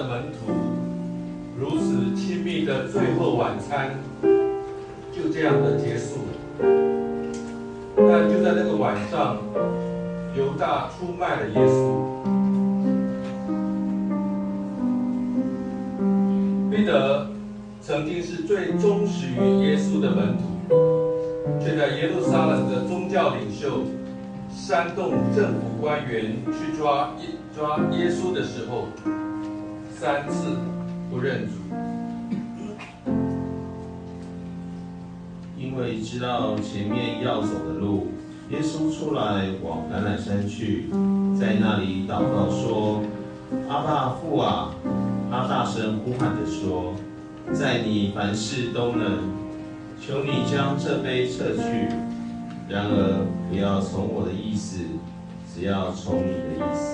的门徒如此亲密的最后晚餐，就这样的结束了。但就在那个晚上，犹大出卖了耶稣。彼得曾经是最忠实于耶稣的门徒，却在耶路撒冷的宗教领袖煽动政府官员去抓耶稣的时候，3次不认主。因为知道前面要走的路，耶稣出来往橄榄山去，在那里祷告说：“阿爸父啊！”他大声呼喊着说：“在你凡事都能，求你将这杯撤去。然而不要从我的意思，只要从你的意思。”